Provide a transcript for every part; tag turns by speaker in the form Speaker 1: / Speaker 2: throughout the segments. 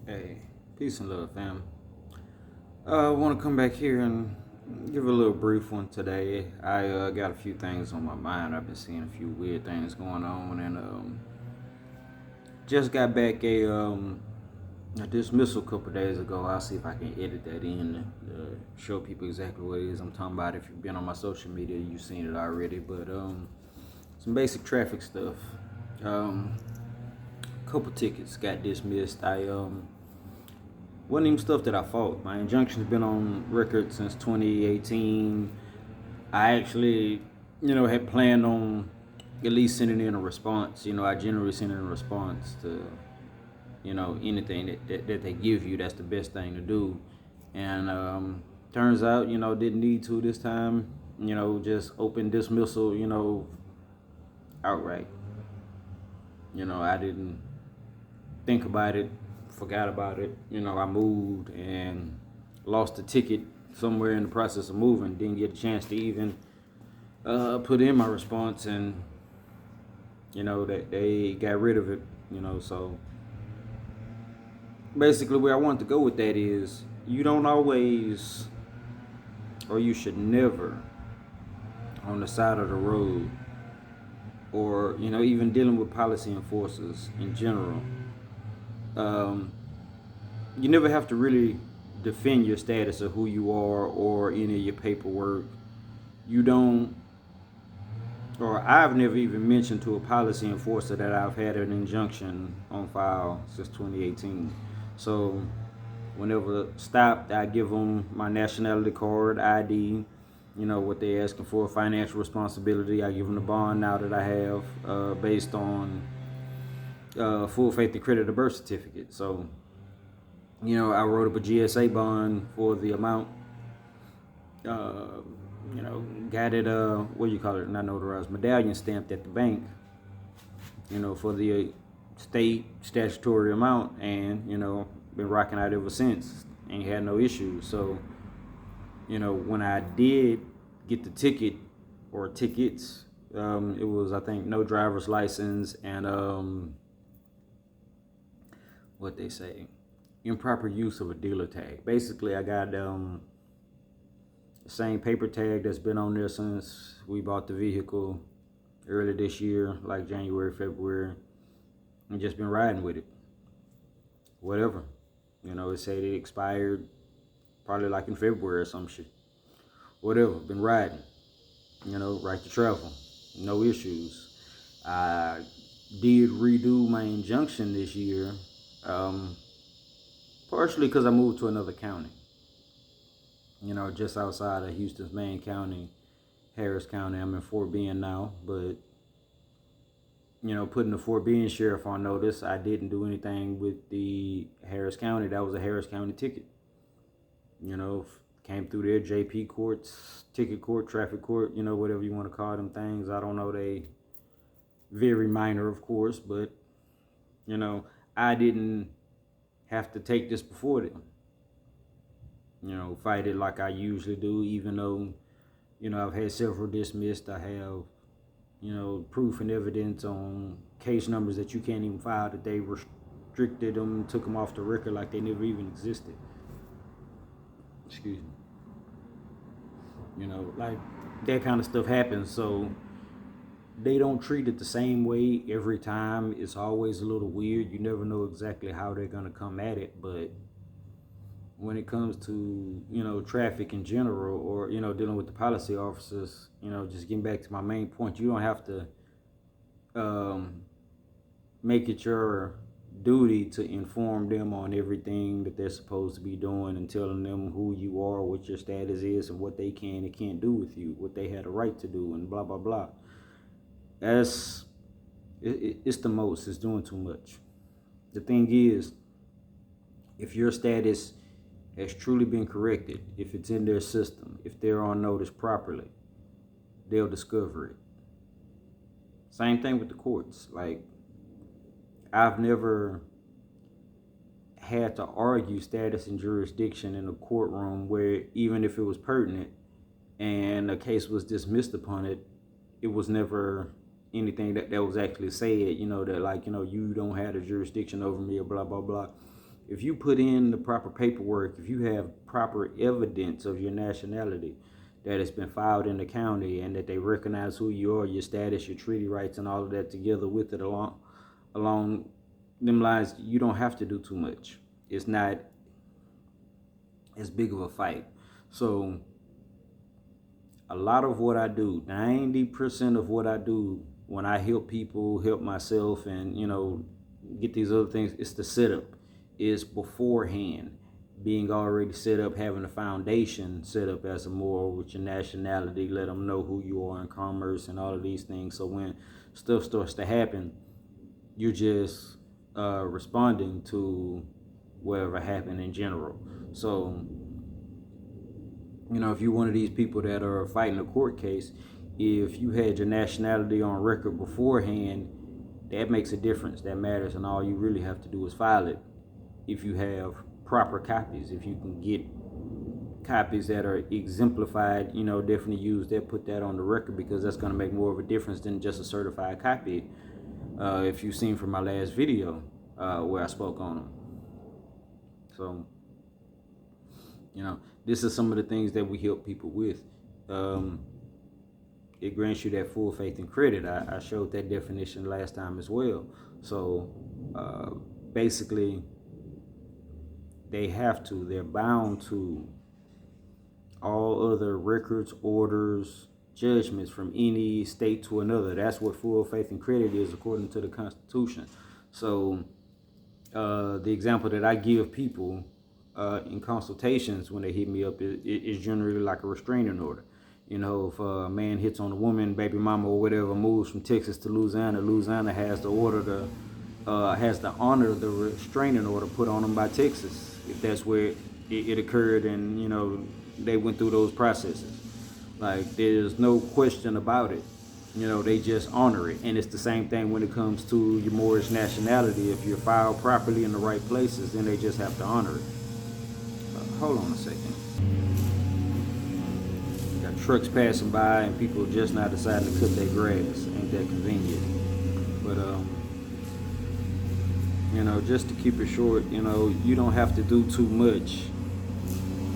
Speaker 1: Hey, peace and love, fam. I want to come back here and give a little brief one today. I got a few things on my mind. I've been seeing a few weird things going on, and just got back a dismissal a couple days ago. I'll see if I can edit that in to show people exactly what it is I'm talking about. If you've been on my social media, you've seen it already. But some basic traffic stuff. Um, Couple tickets got dismissed. I wasn't even stuff that I fought. My injunction's been on record since 2018. I actually, had planned on at least sending in a response. I generally send in a response to, anything that they give you. That's the best thing to do. And turns out, didn't need to this time. Just open dismissal, outright. I didn't think about it, forgot about it. I moved and lost the ticket somewhere in the process of moving. Didn't get a chance to even put in my response, and that they got rid of it. So basically, where I want to go with that is you don't always, or you should never, on the side of the road, or even dealing with policy enforcers in general. Um, you never have to really defend your status of who you are or any of your paperwork. You don't, or I've never even mentioned to a policy enforcer that I've had an injunction on file since 2018. So whenever stopped, I give them my nationality card, ID, what they're asking for, financial responsibility. I give them the bond now that I have based on full faith and credit of birth certificate. So I wrote up a GSA bond for the amount. Uh, Got it. What do you call it? Not notarized, medallion stamped at the bank. For the state statutory amount, and been rocking out ever since. Ain't had no issues. So when I did get the ticket or tickets, it was, I think, no driver's license and what they say, improper use of a dealer tag. Basically, I got the same paper tag that's been on there since we bought the vehicle early this year, like January, February, and just been riding with it. Whatever. It said it expired probably like in February or some shit. Whatever. Been riding. Right to travel. No issues. I did redo my injunction this year, partially because I moved to another county. Just outside of Houston's main county, Harris County. I'm in Fort Bend now, but putting the Fort Bend sheriff on notice, I didn't do anything with the Harris County. That was a Harris County ticket. Came through there, JP courts, ticket court, traffic court, whatever you want to call them things. I don't know, they very minor, of course, but I didn't have to take this before them. Fight it like I usually do, even though, I've had several dismissed. I have, proof and evidence on case numbers that you can't even file, that they restricted them, took them off the record like they never even existed. Excuse me. Like that kind of stuff happens. So they don't treat it the same way every time. It's always a little weird. You never know exactly how they're going to come at it, but when it comes to traffic in general, or dealing with the policy officers, just getting back to my main point, you don't have to make it your duty to inform them on everything that they're supposed to be doing, and telling them who you are, what your status is, and what they can and can't do with you, what they had a right to do, and blah blah blah. That's it's the most. It's doing too much. The thing is, if your status has truly been corrected, if it's in their system, if they're on notice properly, they'll discover it. Same thing with the courts. Like, I've never had to argue status and jurisdiction in a courtroom where, even if it was pertinent and a case was dismissed upon it, it was never anything that was actually said, that like, you don't have the jurisdiction over me, or blah, blah, blah. If you put in the proper paperwork, if you have proper evidence of your nationality, that it's been filed in the county and that they recognize who you are, your status, your treaty rights, and all of that together with it along them lines, you don't have to do too much. It's not as big of a fight. So a lot of what I do, 90% of what I do when I help people, help myself, and get these other things, it's the setup. Is beforehand, being already set up, having a foundation set up as a moral with your nationality, let them know who you are in commerce and all of these things. So when stuff starts to happen, you're just responding to whatever happened in general. So, if you're one of these people that are fighting a court case, if you had your nationality on record beforehand, that makes a difference. That matters, and all you really have to do is file it. If you have proper copies, if you can get copies that are exemplified, definitely use that, put that on the record, because that's going to make more of a difference than just a certified copy. If you've seen from my last video where I spoke on them. So, this is some of the things that we help people with. It grants you that full faith and credit. I showed that definition last time as well. So basically, they're bound to all other records, orders, judgments from any state to another. That's what full faith and credit is according to the Constitution. So the example that I give people in consultations when they hit me up is generally like a restraining order. If a man hits on a woman, baby mama or whatever, moves from Texas to Louisiana, Louisiana has the honor the restraining order put on them by Texas, if that's where it occurred, and they went through those processes. Like, there's no question about it. They just honor it. And it's the same thing when it comes to your Moorish nationality. If you're filed properly in the right places, then they just have to honor it. Hold on a second. Got trucks passing by and people just now deciding to cut their grass. Ain't that convenient? But just to keep it short, you don't have to do too much.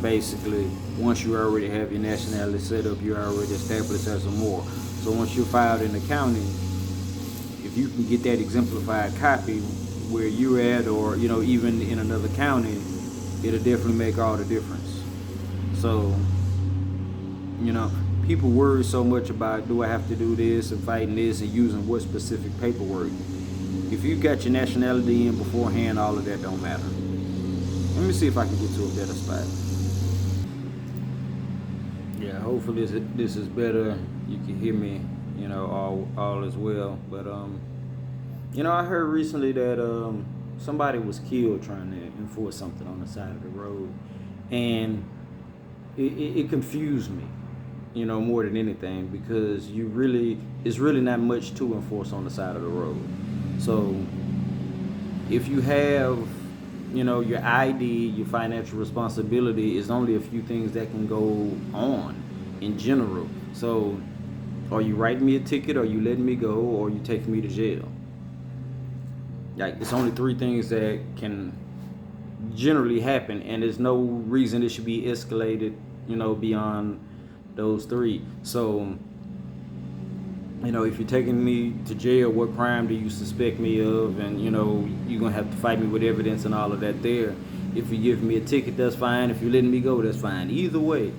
Speaker 1: Basically, once you already have your nationality set up, you're already established as a Moor. So once you're filed in the county, if you can get that exemplified copy where you're at, or even in another county, it'll definitely make all the difference. So people worry so much about, do I have to do this and fighting this and using what specific paperwork. If you got your nationality in beforehand, all of that don't matter. Let me see if I can get to a better spot. Yeah, hopefully this is better. You can hear me, all as well. But I heard recently that somebody was killed trying to enforce something on the side of the road, and it confused me, more than anything, because it's really not much to enforce on the side of the road. So if you have, your ID, your financial responsibility, is only a few things that can go on in general. So are you writing me a ticket, or you letting me go, or you taking me to jail? Like, it's only 3 things that can generally happen, and there's no reason it should be escalated, beyond those 3. So, if you're taking me to jail, what crime do you suspect me of? And, you're going to have to fight me with evidence and all of that there. If you give me a ticket, that's fine. If you're letting me go, that's fine. Either way,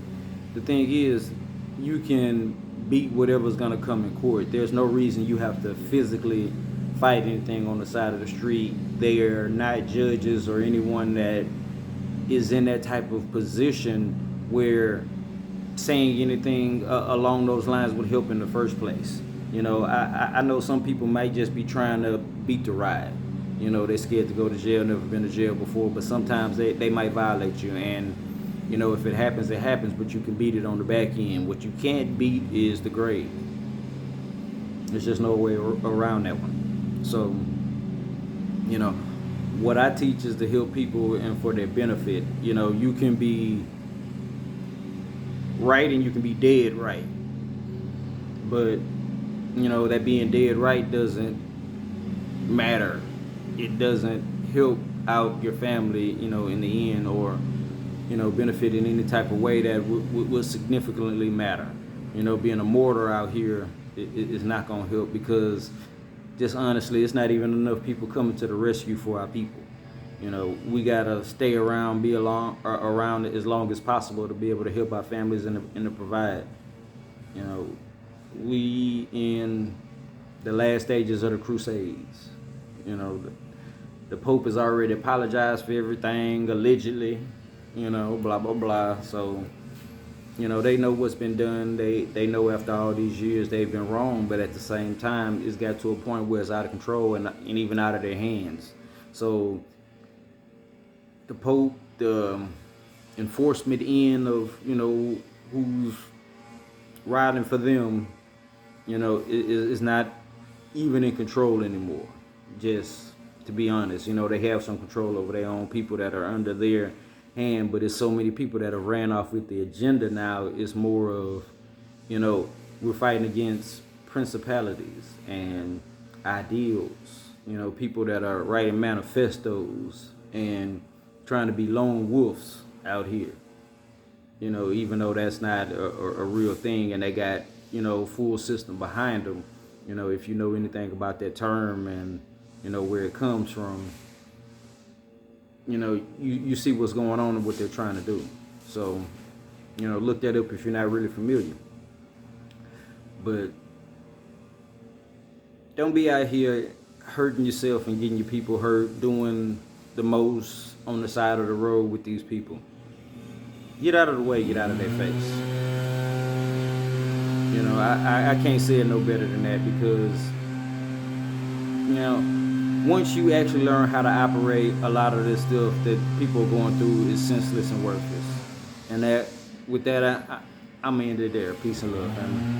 Speaker 1: the thing is, you can beat whatever's going to come in court. There's no reason you have to physically fight anything on the side of the street. They are not judges or anyone that is in that type of position where saying anything along those lines would help in the first place. I know some people might just be trying to beat the ride. They're scared to go to jail, never been to jail before, but sometimes they might violate you. And, if it happens, it happens, but you can beat it on the back end. What you can't beat is the grave. There's just no way around that one. So, what I teach is to help people and for their benefit. You can be right and you can be dead right. But, that being dead right doesn't matter. It doesn't help out your family, in the end, or benefit in any type of way that would significantly matter. Being a mortar out here is not going to help, because just honestly, it's not even enough people coming to the rescue for our people. We gotta stay around, be around as long as possible to be able to help our families and to provide. We in the last stages of the Crusades. The Pope has already apologized for everything, allegedly. Blah blah blah. So, they know what's been done. They know after all these years they've been wrong, but at the same time, it's got to a point where it's out of control and even out of their hands. So the Pope, the enforcement end of, who's riding for them, is not even in control anymore. Just to be honest, they have some control over their own people that are under their hand, but there's so many people that have ran off with the agenda now. It's more of, we're fighting against principalities and ideals, people that are writing manifestos and trying to be lone wolves out here, even though that's not a real thing, and they got, full system behind them. If you know anything about that term and, where it comes from, you see what's going on and what they're trying to do. So, look that up if you're not really familiar. But don't be out here hurting yourself and getting your people hurt, doing the most on the side of the road with these people. Get out of the way, get out of their face. I can't say it no better than that, because, once you actually learn how to operate, a lot of this stuff that people are going through is senseless and worthless. And with that, I'm ended there. Peace and love, family.